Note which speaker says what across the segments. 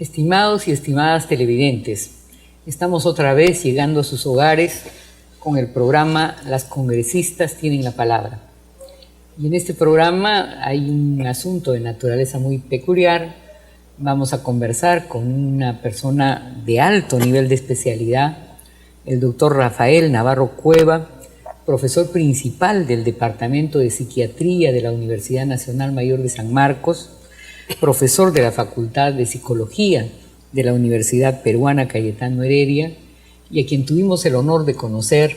Speaker 1: Estimados y estimadas televidentes, estamos otra vez llegando a sus hogares con el programa Las Congresistas Tienen la Palabra. Y en este programa hay un asunto de naturaleza muy peculiar. Vamos a conversar con una persona de alto nivel de especialidad, el doctor Rafael Navarro Cueva, profesor principal del Departamento de Psiquiatría de la Universidad Nacional Mayor de San Marcos, profesor de la Facultad de Psicología de la Universidad Peruana Cayetano Heredia, y a quien tuvimos el honor de conocer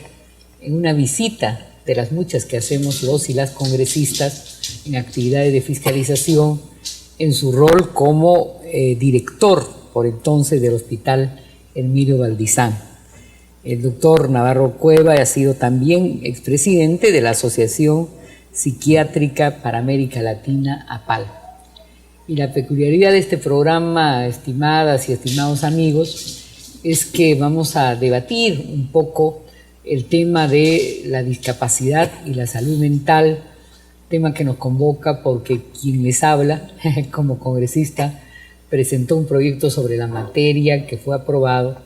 Speaker 1: en una visita de las muchas que hacemos los y las congresistas en actividades de fiscalización en su rol como director por entonces del Hospital Emilio Valdizán. El doctor Navarro Cueva ha sido también expresidente de la Asociación Psiquiátrica para América Latina, APAL. Y la peculiaridad de este programa, estimadas y estimados amigos, es que vamos a debatir un poco el tema de la discapacidad y la salud mental, tema que nos convoca porque quien les habla como congresista presentó un proyecto sobre la materia que fue aprobado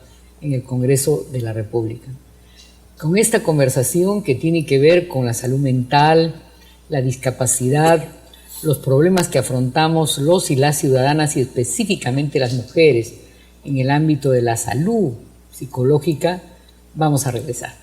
Speaker 1: en el Congreso de la República. Con esta conversación que tiene que ver con la salud mental, la discapacidad, los problemas que afrontamos los y las ciudadanas y específicamente las mujeres en el ámbito de la salud psicológica, vamos a regresar.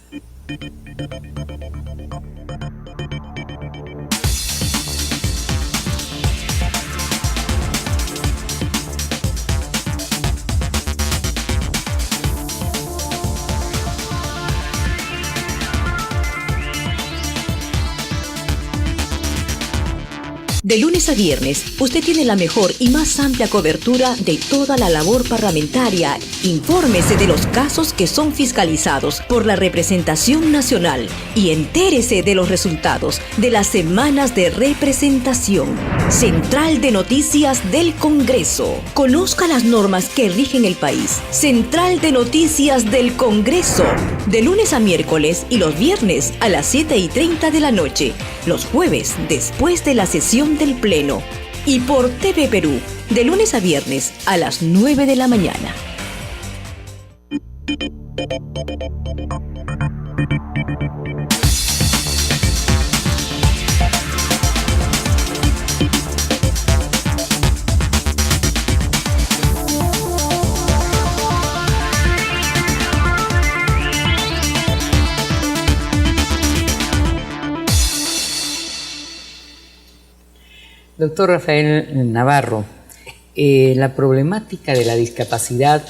Speaker 2: De lunes a viernes, usted tiene la mejor y más amplia cobertura de toda la labor parlamentaria. Infórmese de los casos que son fiscalizados por la representación nacional y entérese de los resultados de las semanas de representación. Central de Noticias del Congreso. Conozca las normas que rigen el país. Central de Noticias del Congreso. De lunes a miércoles y los viernes a las 7:30 de la noche. Los jueves después de la sesión del Pleno. Y por TV Perú, de lunes a viernes a las 9 de la mañana.
Speaker 1: Doctor Rafael Navarro, la problemática de la discapacidad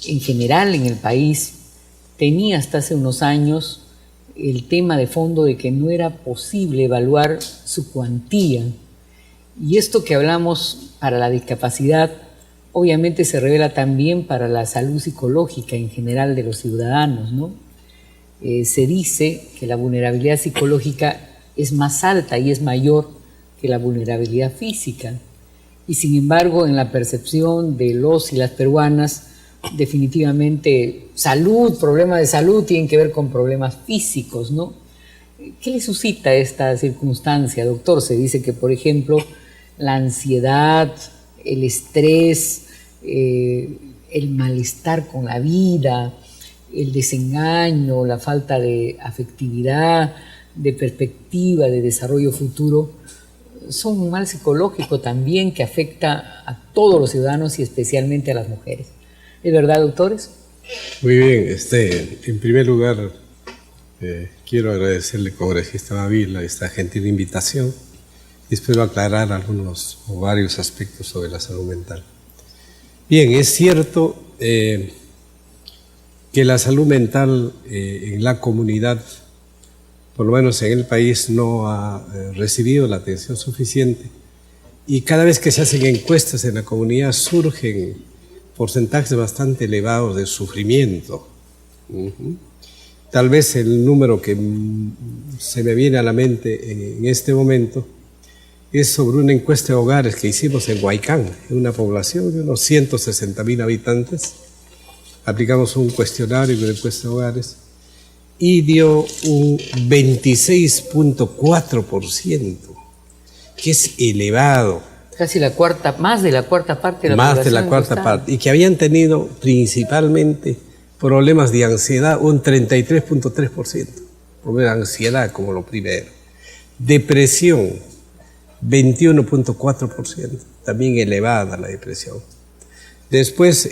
Speaker 1: en general en el país tenía hasta hace unos años el tema de fondo de que no era posible evaluar su cuantía. Y esto que hablamos para la discapacidad obviamente se revela también para la salud psicológica en general de los ciudadanos, ¿no? Se dice que la vulnerabilidad psicológica es más alta y es mayor que la vulnerabilidad física. Y sin embargo, en la percepción de los y las peruanas, definitivamente salud, problemas de salud tienen que ver con problemas físicos, ¿no? ¿Qué le suscita esta circunstancia, doctor? Se dice que, por ejemplo, la ansiedad, el estrés, el malestar con la vida, el desengaño, la falta de afectividad, de perspectiva, de desarrollo futuro, son un mal psicológico también que afecta a todos los ciudadanos y especialmente a las mujeres. ¿Es verdad, doctores?
Speaker 3: Muy bien. En primer lugar, quiero agradecerle, congresista Mavila, esta gentil invitación y espero aclarar algunos o varios aspectos sobre la salud mental. Bien, es cierto que la salud mental en la comunidad, por lo menos en el país, no ha recibido la atención suficiente y cada vez que se hacen encuestas en la comunidad surgen porcentajes bastante elevados de sufrimiento. Tal vez el número que se me viene a la mente en este momento es sobre una encuesta de hogares que hicimos en Huaycán, en una población de unos 160.000 habitantes. Aplicamos un cuestionario y una encuesta de hogares y dio un 26.4%, que es elevado.
Speaker 1: Casi la cuarta, más de la cuarta parte de la
Speaker 3: Más de
Speaker 1: población
Speaker 3: la cuarta
Speaker 1: estaba.
Speaker 3: parte. Y que habían tenido principalmente problemas de ansiedad, un 33.3%. Problemas de ansiedad como lo primero. Depresión, 21.4%. También elevada la depresión. Después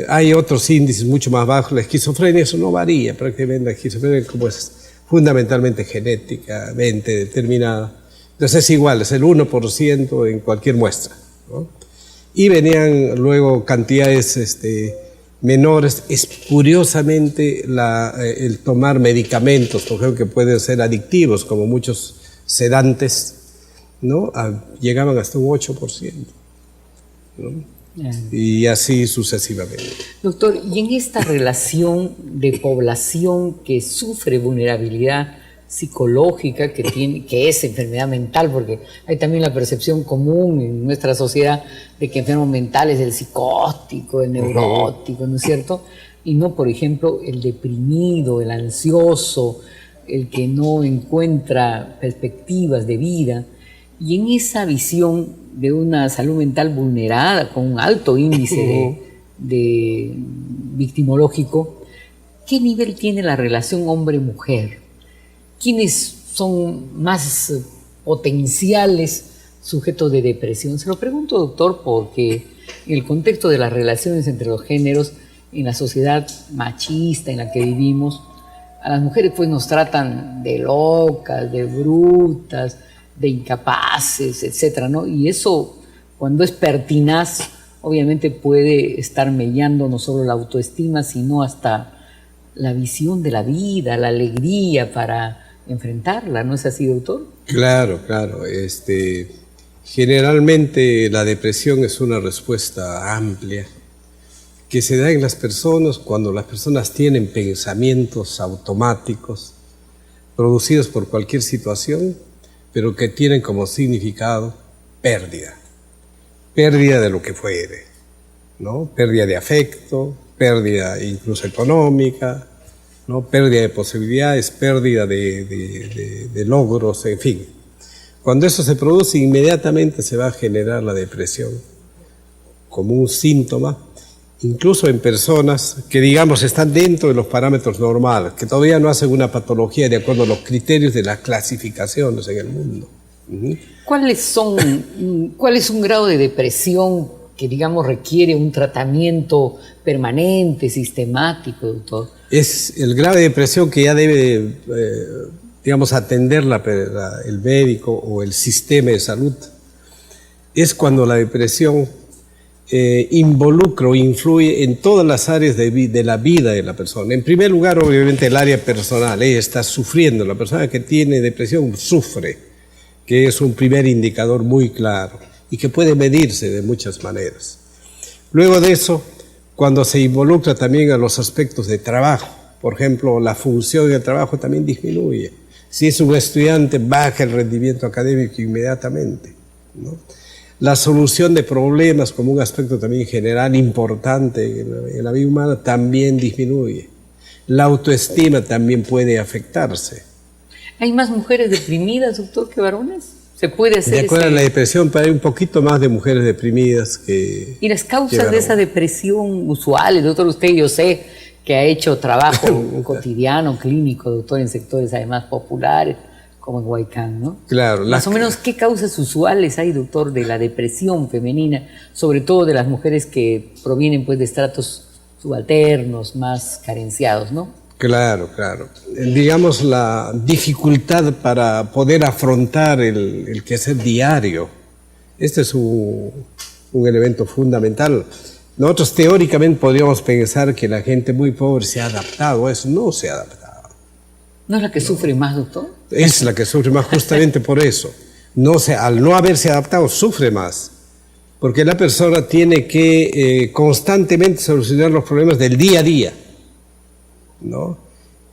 Speaker 3: hay otros índices mucho más bajos. La esquizofrenia, eso no varía prácticamente. La esquizofrenia como es fundamentalmente genéticamente determinada. Entonces es igual, es el 1% en cualquier muestra, ¿no? Y venían luego cantidades menores. Es curiosamente el tomar medicamentos, por ejemplo, que pueden ser adictivos, como muchos sedantes, ¿no? Llegaban hasta un 8%, ¿no? Y así sucesivamente.
Speaker 1: Doctor, y en esta relación de población que sufre vulnerabilidad psicológica, que es enfermedad mental, porque hay también la percepción común en nuestra sociedad de que enfermo mental es el psicótico, el neurótico, ¿no es cierto? Y no, por ejemplo, el deprimido, el ansioso, el que no encuentra perspectivas de vida. Y en esa visión de una salud mental vulnerada, con un alto índice de victimológico, ¿qué nivel tiene la relación hombre-mujer? ¿Quiénes son más potenciales sujetos de depresión? Se lo pregunto, doctor, porque en el contexto de las relaciones entre los géneros, en la sociedad machista en la que vivimos, a las mujeres pues nos tratan de locas, de brutas, de incapaces, etcétera, ¿no? Y eso, cuando es pertinaz, obviamente puede estar mellando no solo la autoestima, sino hasta la visión de la vida, la alegría para enfrentarla, ¿no es así, doctor?
Speaker 3: Claro, claro. Generalmente la depresión es una respuesta amplia que se da en las personas cuando las personas tienen pensamientos automáticos producidos por cualquier situación, pero que tienen como significado pérdida de lo que fuere, ¿no? Pérdida de afecto, pérdida incluso económica, ¿no? Pérdida de posibilidades, pérdida de logros, en fin. Cuando eso se produce, inmediatamente se va a generar la depresión como un síntoma, incluso en personas que, digamos, están dentro de los parámetros normales, que todavía no hacen una patología de acuerdo a los criterios de las clasificaciones en el mundo.
Speaker 1: ¿Cuál es un grado de depresión que, digamos, requiere un tratamiento permanente, sistemático, doctor?
Speaker 3: Es el grado de depresión que ya debe, digamos, atender el médico o el sistema de salud. Es cuando la depresión involucra o influye en todas las áreas de la vida de la persona. En primer lugar, obviamente, el área personal. Ella está sufriendo. La persona que tiene depresión sufre, que es un primer indicador muy claro y que puede medirse de muchas maneras. Luego de eso, cuando se involucra también a los aspectos de trabajo, por ejemplo, la función del trabajo también disminuye. Si es un estudiante, baja el rendimiento académico inmediatamente, ¿no? La solución de problemas como un aspecto también general importante en la vida humana también disminuye. La autoestima también puede afectarse.
Speaker 1: ¿Hay más mujeres deprimidas, doctor, que varones? ¿Se puede hacer
Speaker 3: De acuerdo a la depresión, pero hay un poquito más de mujeres deprimidas que...
Speaker 1: ¿Y las causas de esa depresión usuales, doctor? Usted, yo sé que ha hecho trabajo cotidiano, clínico, doctor, en sectores además populares, como en Huaycán, ¿no?
Speaker 3: Claro.
Speaker 1: Más o menos, ¿qué causas usuales hay, doctor, de la depresión femenina, sobre todo de las mujeres que provienen pues de estratos subalternos, más carenciados, ¿no?
Speaker 3: Claro, claro. Digamos, la dificultad para poder afrontar el quehacer diario. Este es un elemento fundamental. Nosotros teóricamente podríamos pensar que la gente muy pobre se ha adaptado a eso. No se ha adaptado.
Speaker 1: ¿No es la que sufre más, doctor?
Speaker 3: Es la que sufre más justamente por eso. Al no haberse adaptado, sufre más. Porque la persona tiene que constantemente solucionar los problemas del día a día, ¿no?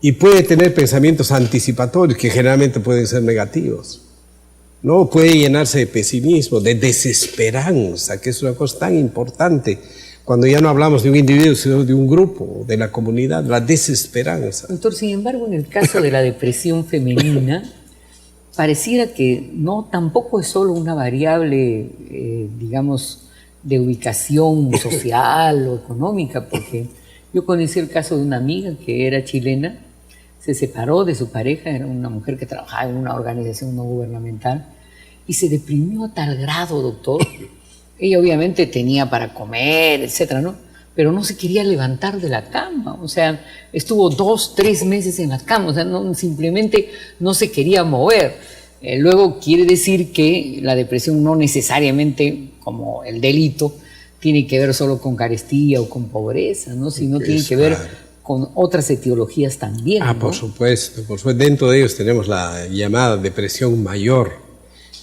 Speaker 3: Y puede tener pensamientos anticipatorios que generalmente pueden ser negativos, ¿no? Puede llenarse de pesimismo, de desesperanza, que es una cosa tan importante cuando ya no hablamos de un individuo, sino de un grupo, de la comunidad, la desesperanza.
Speaker 1: Doctor, sin embargo, en el caso de la depresión femenina, pareciera que no, tampoco es solo una variable, digamos, de ubicación social o económica, porque yo conocí el caso de una amiga que era chilena, se separó de su pareja, era una mujer que trabajaba en una organización no gubernamental, y se deprimió a tal grado, doctor. Ella obviamente tenía para comer, etcétera, ¿no? Pero no se quería levantar de la cama, o sea, estuvo 2, 3 meses en la cama, o sea, no, simplemente no se quería mover. Luego quiere decir que la depresión no necesariamente, como el delito, tiene que ver solo con carestía o con pobreza, ¿no? Sino tiene que ver con otras etiologías también, ¿no?
Speaker 3: Por supuesto, por supuesto. Dentro de ellos tenemos la llamada depresión mayor,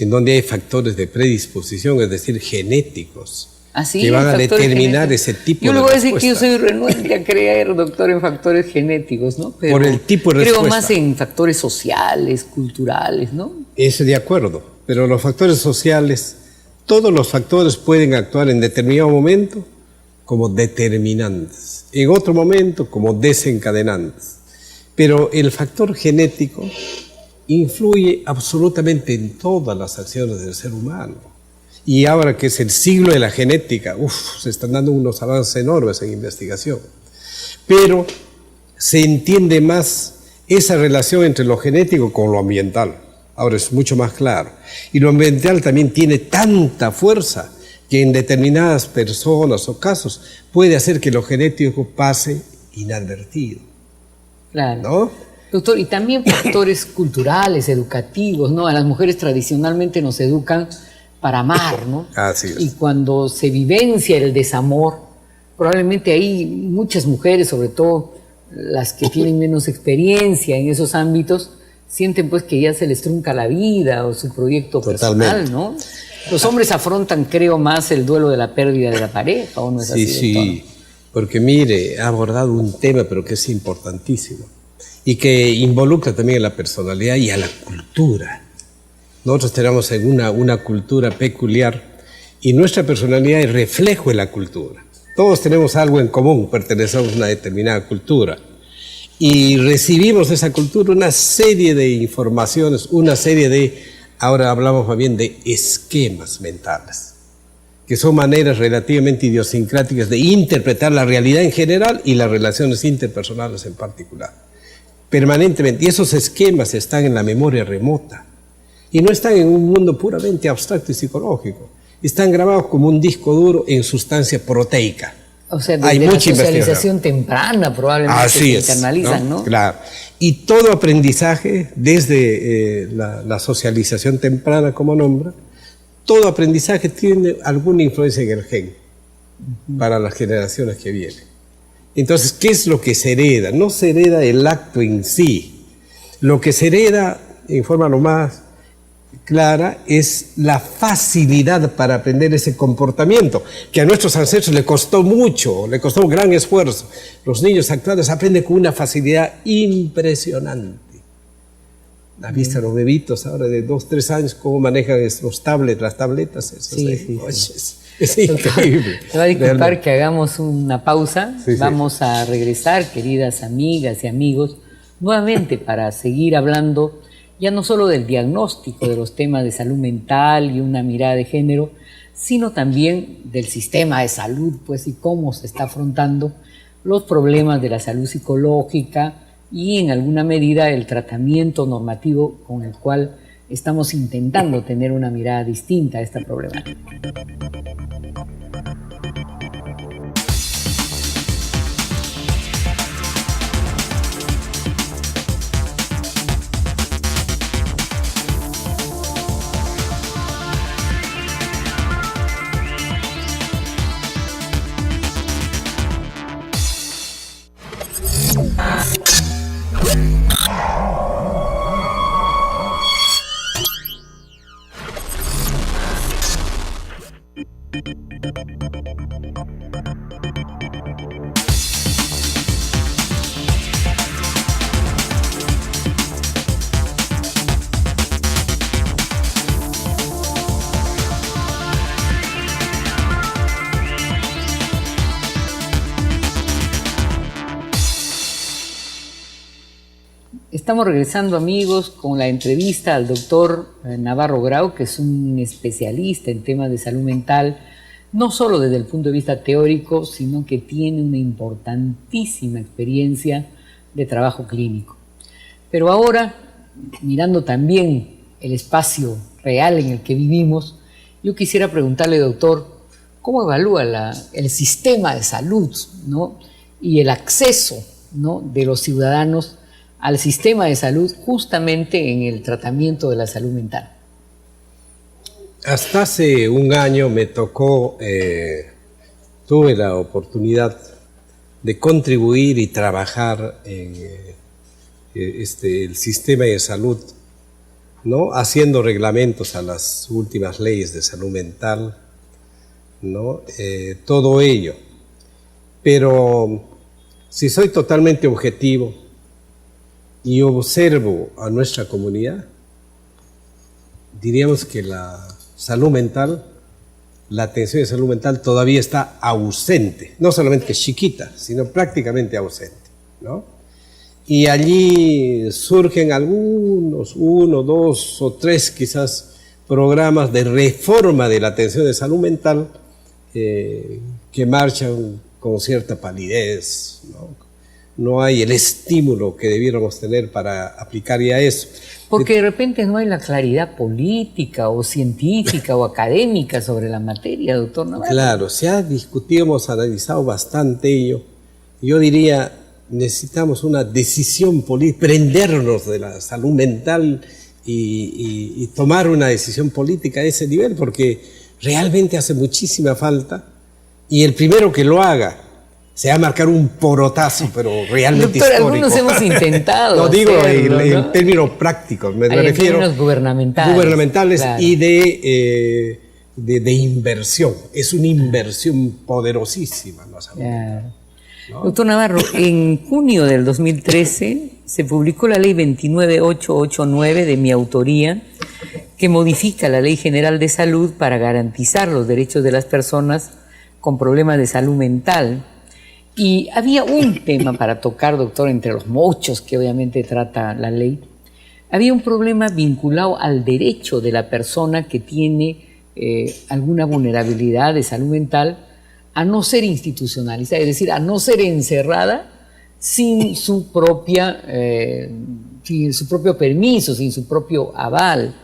Speaker 3: en donde hay factores de predisposición, es decir, genéticos, que van a determinar ese tipo de respuesta.
Speaker 1: Yo le voy a decir que yo soy renuente a creer, doctor, en factores genéticos, ¿no? Pero
Speaker 3: por el tipo de respuesta.
Speaker 1: Creo más en factores sociales, culturales, ¿no?
Speaker 3: Eso de acuerdo, pero los factores sociales, todos los factores pueden actuar en determinado momento como determinantes, en otro momento como desencadenantes. Pero el factor genético influye absolutamente en todas las acciones del ser humano. Y ahora que es el siglo de la genética, se están dando unos avances enormes en investigación. Pero se entiende más esa relación entre lo genético con lo ambiental. Ahora es mucho más claro. Y lo ambiental también tiene tanta fuerza que en determinadas personas o casos puede hacer que lo genético pase inadvertido.
Speaker 1: Claro.
Speaker 3: ¿No?
Speaker 1: Doctor, y también factores culturales, educativos, ¿no? A las mujeres tradicionalmente nos educan para amar, ¿no?
Speaker 3: Así es.
Speaker 1: Y cuando se vivencia el desamor, probablemente hay muchas mujeres, sobre todo las que tienen menos experiencia en esos ámbitos, sienten pues que ya se les trunca la vida o su proyecto personal, ¿no? Los hombres afrontan, creo, más el duelo de la pérdida de la pareja, ¿o no es así?
Speaker 3: Sí, porque mire, ha abordado un tema, pero que es importantísimo y que involucra también a la personalidad y a la cultura. Nosotros tenemos una cultura peculiar y nuestra personalidad es reflejo de la cultura. Todos tenemos algo en común, pertenecemos a una determinada cultura y recibimos de esa cultura una serie de informaciones, una serie de, ahora hablamos más bien de esquemas mentales, que son maneras relativamente idiosincráticas de interpretar la realidad en general y las relaciones interpersonales en particular, permanentemente. Y esos esquemas están en la memoria remota. Y no están en un mundo puramente abstracto y psicológico. Están grabados como un disco duro en sustancia proteica.
Speaker 1: O sea, desde la socialización temprana probablemente se internalizan, ¿no?
Speaker 3: Claro. Y todo aprendizaje, desde la socialización temprana, como nombra, todo aprendizaje tiene alguna influencia en el gen para las generaciones que vienen. Entonces, ¿qué es lo que se hereda? No se hereda el acto en sí. Lo que se hereda, en forma lo más clara, es la facilidad para aprender ese comportamiento, que a nuestros ancestros le costó mucho, le costó un gran esfuerzo. Los niños actuales aprenden con una facilidad impresionante. ¿Ha visto a los bebitos ahora de 2, 3 años cómo manejan los tablets, las tabletas? Eso es increíble.
Speaker 1: Se va a disculpar que hagamos una pausa. Vamos a regresar, queridas amigas y amigos, nuevamente para seguir hablando ya no solo del diagnóstico de los temas de salud mental y una mirada de género, sino también del sistema de salud, pues, y cómo se está afrontando los problemas de la salud psicológica y, en alguna medida, el tratamiento normativo con el cual estamos intentando tener una mirada distinta a esta problemática. Estamos regresando, amigos, con la entrevista al doctor Navarro Grau, que es un especialista en temas de salud mental, no solo desde el punto de vista teórico, sino que tiene una importantísima experiencia de trabajo clínico. Pero ahora, mirando también el espacio real en el que vivimos, yo quisiera preguntarle, doctor, ¿cómo evalúa el sistema de salud, ¿no? Y el acceso, ¿no?, de los ciudadanos al sistema de salud justamente en el tratamiento de la salud mental?
Speaker 3: Hasta hace un año me tocó, tuve la oportunidad de contribuir y trabajar en el sistema de salud, ¿no?, haciendo reglamentos a las últimas leyes de salud mental, ¿no? Todo ello. Pero si soy totalmente objetivo y observo a nuestra comunidad, diríamos que la salud mental, la atención de salud mental todavía está ausente, no solamente que es chiquita, sino prácticamente ausente, ¿no? Y allí surgen algunos, 1, 2 o 3 quizás programas de reforma de la atención de salud mental que marchan con cierta palidez, ¿no? No hay el estímulo que debiéramos tener para aplicar ya eso.
Speaker 1: Porque de repente no hay la claridad política o científica o académica sobre la materia, doctor Navarro.
Speaker 3: Claro, se ha discutido, hemos analizado bastante ello. Yo diría, necesitamos una decisión política, prendernos de la salud mental y tomar una decisión política a ese nivel, porque realmente hace muchísima falta. Y el primero que lo haga, se va a marcar un porotazo, pero realmente
Speaker 1: doctor,
Speaker 3: histórico.
Speaker 1: Algunos hemos intentado.
Speaker 3: Lo digo
Speaker 1: hacerlo,
Speaker 3: en términos prácticos, me refiero. En
Speaker 1: términos gubernamentales.
Speaker 3: Claro. Y de inversión. Es una inversión poderosísima, ¿no?
Speaker 1: Claro. ¿No? Doctor Navarro, en junio del 2013 se publicó la ley 29889 de mi autoría, que modifica la Ley General de Salud para garantizar los derechos de las personas con problemas de salud mental. Y había un tema para tocar, doctor, entre los muchos que obviamente trata la ley. Había un problema vinculado al derecho de la persona que tiene alguna vulnerabilidad de salud mental a no ser institucionalizada, es decir, a no ser encerrada sin su propio permiso, sin su propio aval.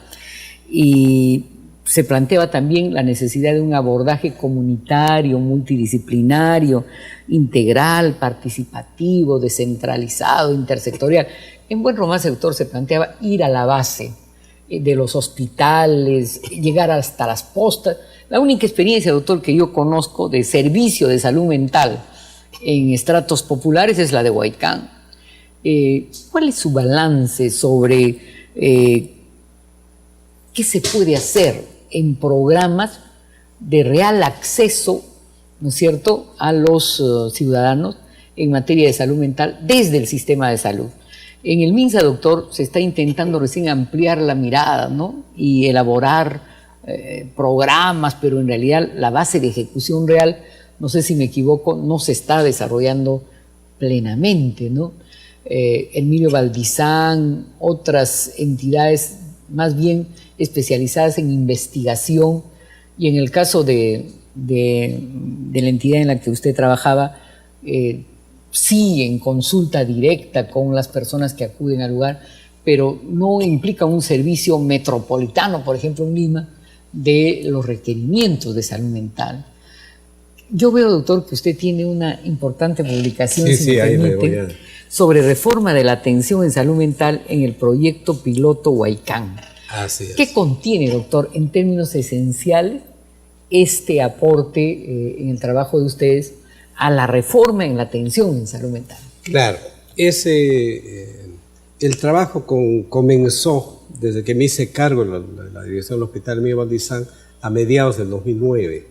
Speaker 1: Y se planteaba también la necesidad de un abordaje comunitario, multidisciplinario, integral, participativo, descentralizado, intersectorial. En buen romance, doctor, se planteaba ir a la base de los hospitales, llegar hasta las postas. La única experiencia, doctor, que yo conozco de servicio de salud mental en estratos populares es la de Huaycán. ¿Cuál es su balance sobre qué se puede hacer en programas de real acceso, ¿no es cierto?, a los ciudadanos en materia de salud mental desde el sistema de salud? En el MINSA, doctor, se está intentando recién ampliar la mirada, ¿no?, y elaborar programas, pero en realidad la base de ejecución real, no sé si me equivoco, no se está desarrollando plenamente, ¿no? Emilio Valdizán, otras entidades más bien especializadas en investigación, y en el caso de la entidad en la que usted trabajaba, sí en consulta directa con las personas que acuden al lugar, pero no implica un servicio metropolitano, por ejemplo en Lima, de los requerimientos de salud mental. Yo veo, doctor, que usted tiene una importante publicación, si me permite, sobre reforma de la atención en salud mental en el proyecto piloto Huaycán.
Speaker 3: Así es.
Speaker 1: ¿Qué contiene, doctor, en términos esenciales, este aporte en el trabajo de ustedes a la reforma en la atención en salud mental?
Speaker 3: Claro, el trabajo comenzó desde que me hice cargo de la dirección del Hospital Emilio Valdizán a mediados del 2009,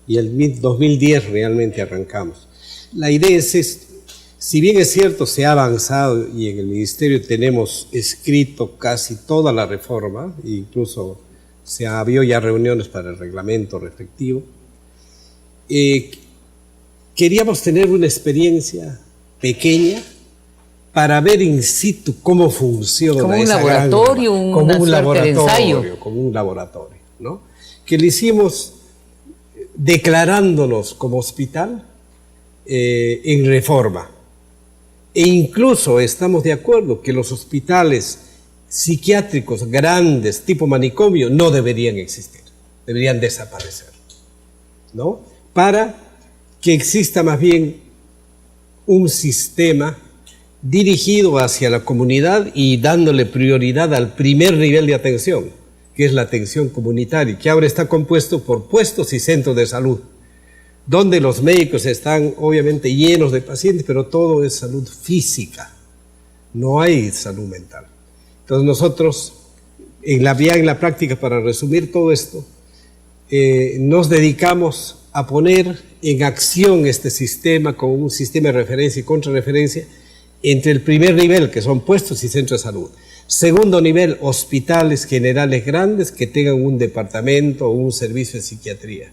Speaker 3: y el 2010 realmente arrancamos. La idea es esto. Si bien es cierto, se ha avanzado y en el Ministerio tenemos escrito casi toda la reforma, incluso se ha habido ya reuniones para el reglamento respectivo, queríamos tener una experiencia pequeña para ver in situ cómo funciona
Speaker 1: como un
Speaker 3: esa
Speaker 1: laboratorio,
Speaker 3: como un
Speaker 1: suerte de ensayo.
Speaker 3: como un laboratorio, ¿no? Que lo hicimos declarándonos como hospital en reforma. E incluso estamos de acuerdo que los hospitales psiquiátricos grandes, tipo manicomio, no deberían existir, deberían desaparecer, ¿no? Para que exista más bien un sistema dirigido hacia la comunidad y dándole prioridad al primer nivel de atención, que es la atención comunitaria, que ahora está compuesto por puestos y centros de salud, donde los médicos están obviamente llenos de pacientes, pero todo es salud física, no hay salud mental. Entonces nosotros, en la práctica, para resumir todo esto, nos dedicamos a poner en acción este sistema como un sistema de referencia y contrarreferencia entre el primer nivel, que son puestos y centros de salud. Segundo nivel, hospitales generales grandes que tengan un departamento o un servicio de psiquiatría.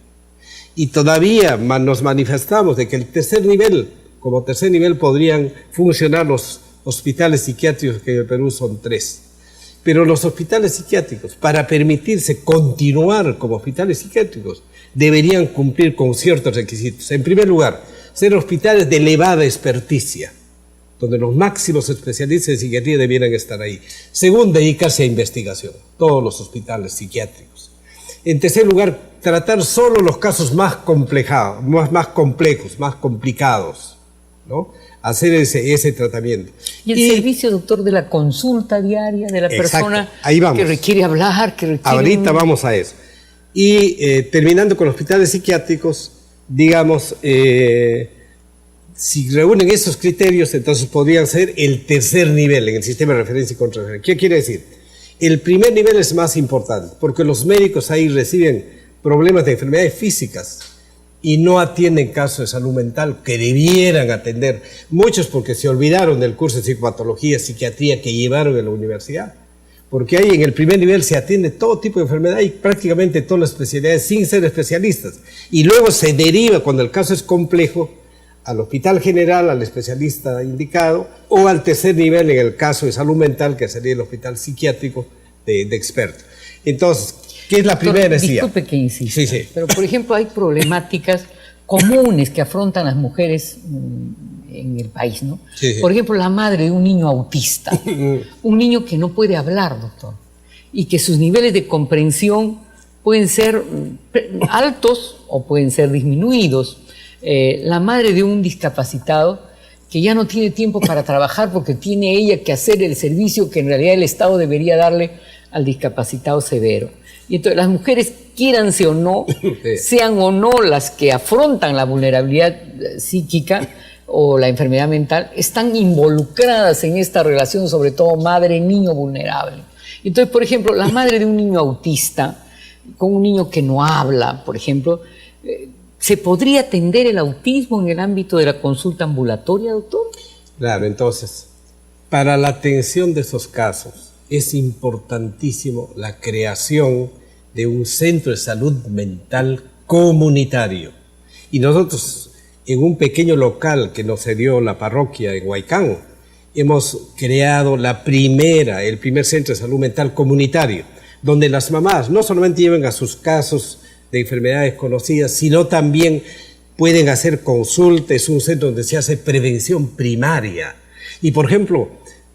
Speaker 3: Y todavía nos manifestamos de que el tercer nivel, como tercer nivel podrían funcionar los hospitales psiquiátricos, que en el Perú son 3. Pero los hospitales psiquiátricos, para permitirse continuar como hospitales psiquiátricos, deberían cumplir con ciertos requisitos. En primer lugar, ser hospitales de elevada experticia, donde los máximos especialistas en psiquiatría debieran estar ahí. Segundo, dedicarse a investigación, todos los hospitales psiquiátricos. En tercer lugar, tratar solo los casos más complejos, más complicados, ¿no? Hacer ese tratamiento.
Speaker 1: Y el servicio, doctor, de la consulta diaria de la persona que requiere hablar, que requiere...
Speaker 3: Ahorita vamos a eso. Y terminando con los hospitales psiquiátricos, digamos, si reúnen esos criterios, entonces podrían ser el tercer nivel en el sistema de referencia y contrarreferencia. ¿Qué quiere decir? El primer nivel es más importante, porque los médicos ahí reciben problemas de enfermedades físicas y no atienden casos de salud mental que debieran atender. Muchos porque se olvidaron del curso de psicopatología, psiquiatría que llevaron en la universidad. Porque ahí en el primer nivel se atiende todo tipo de enfermedad y prácticamente todas las especialidades sin ser especialistas. Y luego se deriva, cuando el caso es complejo, al hospital general, al especialista indicado, o al tercer nivel en el caso de salud mental, que sería el hospital psiquiátrico de expertos. Entonces, ¿qué es la primera necesidad?
Speaker 1: Disculpe que insista,
Speaker 3: sí.
Speaker 1: Pero por ejemplo hay problemáticas comunes que afrontan las mujeres en el país, ¿no?
Speaker 3: Sí.
Speaker 1: Por ejemplo, la madre de un niño autista, un niño que no puede hablar, doctor, y que sus niveles de comprensión pueden ser altos o pueden ser disminuidos. La madre de un discapacitado que ya no tiene tiempo para trabajar porque tiene ella que hacer el servicio que en realidad el Estado debería darle al discapacitado severo. Y entonces las mujeres, quieranse o no, sean o no las que afrontan la vulnerabilidad psíquica o la enfermedad mental, están involucradas en esta relación, sobre todo madre-niño vulnerable. Entonces, por ejemplo, la madre de un niño autista, con un niño que no habla, por ejemplo, ¿se podría atender el autismo en el ámbito de la consulta ambulatoria, doctor?
Speaker 3: Claro, entonces, para la atención de esos casos es importantísimo la creación de un centro de salud mental comunitario. Y nosotros, en un pequeño local que nos cedió la parroquia en Huaycán, hemos creado el primer centro de salud mental comunitario, donde las mamás no solamente llevan a sus casos de enfermedades conocidas, sino también pueden hacer consultas. Es un centro donde se hace prevención primaria. Y, por ejemplo,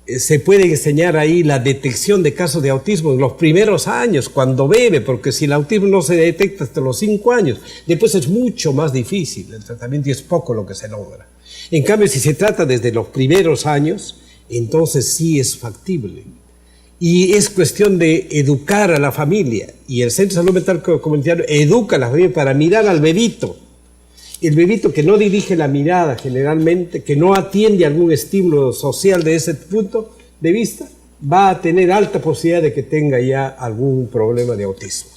Speaker 3: se puede enseñar ahí la detección de casos de autismo en los primeros años, cuando bebe, porque si el autismo no se detecta hasta los 5 años, después es mucho más difícil el tratamiento y es poco lo que se logra. En cambio, si se trata desde los primeros años, entonces sí es factible. Y es cuestión de educar a la familia. Y el Centro de Salud Mental Comunitario educa a la familia para mirar al bebito. El bebito que no dirige la mirada generalmente, que no atiende algún estímulo social de ese punto de vista, va a tener alta posibilidad de que tenga ya algún problema de autismo.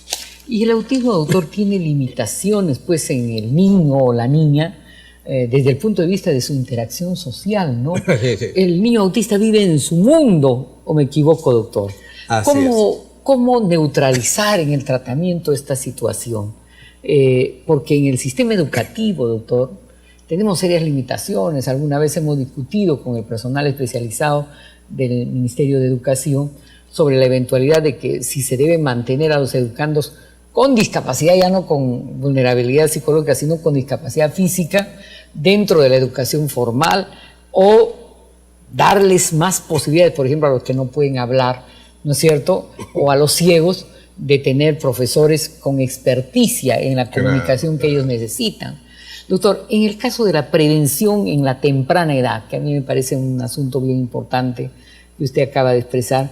Speaker 1: Y el autismo, doctor, tiene limitaciones pues en el niño o la niña desde el punto de vista de su interacción social, ¿no?
Speaker 3: Sí.
Speaker 1: El niño autista vive en su mundo, ¿o me equivoco, doctor? ¿Cómo neutralizar en el tratamiento esta situación? Porque en el sistema educativo, doctor, tenemos serias limitaciones. Alguna vez hemos discutido con el personal especializado del Ministerio de Educación sobre la eventualidad de que si se debe mantener a los educandos con discapacidad, ya no con vulnerabilidad psicológica, sino con discapacidad física dentro de la educación formal, o darles más posibilidades, por ejemplo, a los que no pueden hablar, ¿no es cierto? O a los ciegos, de tener profesores con experticia en la comunicación que ellos necesitan. Doctor, en el caso de la prevención en la temprana edad, que a mí me parece un asunto bien importante que usted acaba de expresar,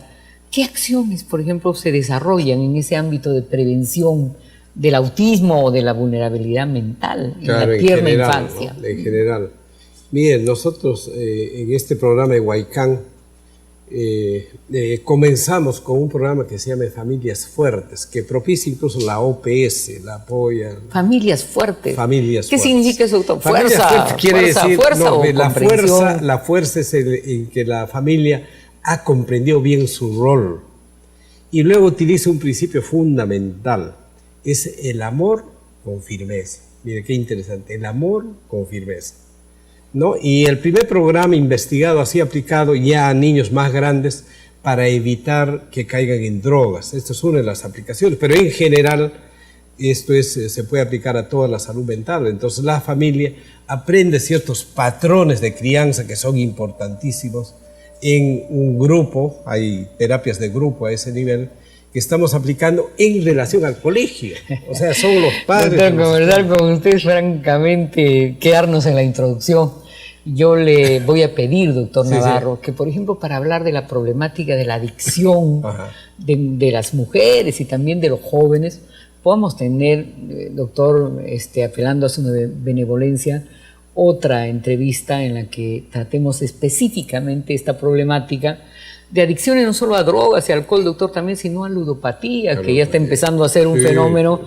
Speaker 1: ¿qué acciones, por ejemplo, se desarrollan en ese ámbito de prevención del autismo o de la vulnerabilidad mental en la tierna infancia?
Speaker 3: ¿No? En general. Miren, nosotros en este programa de Huaycán comenzamos con un programa que se llama Familias Fuertes, que propicia incluso la OPS, la apoya.
Speaker 1: Familias Fuertes.
Speaker 3: Familias
Speaker 1: ¿Qué
Speaker 3: fuertes.
Speaker 1: significa eso, doctor?
Speaker 3: Fuerza, quiere decir,
Speaker 1: fuerza
Speaker 3: no,
Speaker 1: o
Speaker 3: la fuerza es en que la familia ha comprendido bien su rol y luego utiliza un principio fundamental, es el amor con firmeza. Mire qué interesante, el amor con firmeza, ¿no? Y el primer programa investigado así aplicado ya a niños más grandes para evitar que caigan en drogas. Esta es una de las aplicaciones, pero en general esto se puede aplicar a toda la salud mental. Entonces la familia aprende ciertos patrones de crianza que son importantísimos en un grupo. Hay terapias de grupo a ese nivel que estamos aplicando en relación al colegio. O sea, son los padres.
Speaker 1: Doctor, conversar con usted, francamente, quedarnos en la introducción. Yo le voy a pedir, doctor Navarro, que por ejemplo, para hablar de la problemática de la adicción de las mujeres y también de los jóvenes, podamos tener, doctor, apelando a su benevolencia, otra entrevista en la que tratemos específicamente esta problemática de adicciones no solo a drogas y alcohol, doctor, también, sino a ludopatía, que ya está empezando a ser un fenómeno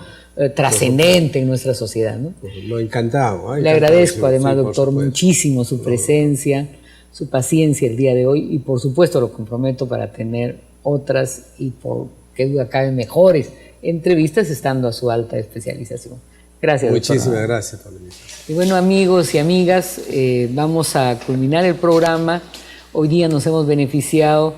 Speaker 1: trascendente en nuestra sociedad, ¿no?
Speaker 3: Lo encantado.
Speaker 1: Le agradezco además, doctor, muchísimo su presencia, su paciencia el día de hoy, y por supuesto lo comprometo para tener otras y, por qué duda cabe, mejores entrevistas estando a su alta especialización. Gracias, doctor.
Speaker 3: Muchísimas gracias, Pablito.
Speaker 1: Y bueno, amigos y amigas, vamos a culminar el programa. Hoy día nos hemos beneficiado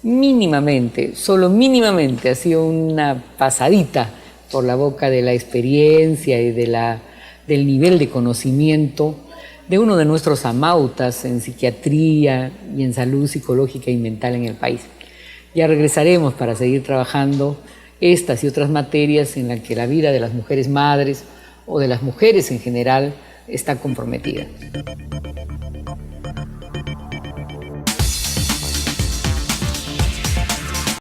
Speaker 1: mínimamente, solo mínimamente, ha sido una pasadita por la boca de la experiencia y del nivel de conocimiento de uno de nuestros amautas en psiquiatría y en salud psicológica y mental en el país. Ya regresaremos para seguir trabajando estas y otras materias en las que la vida de las mujeres madres o de las mujeres en general está comprometida.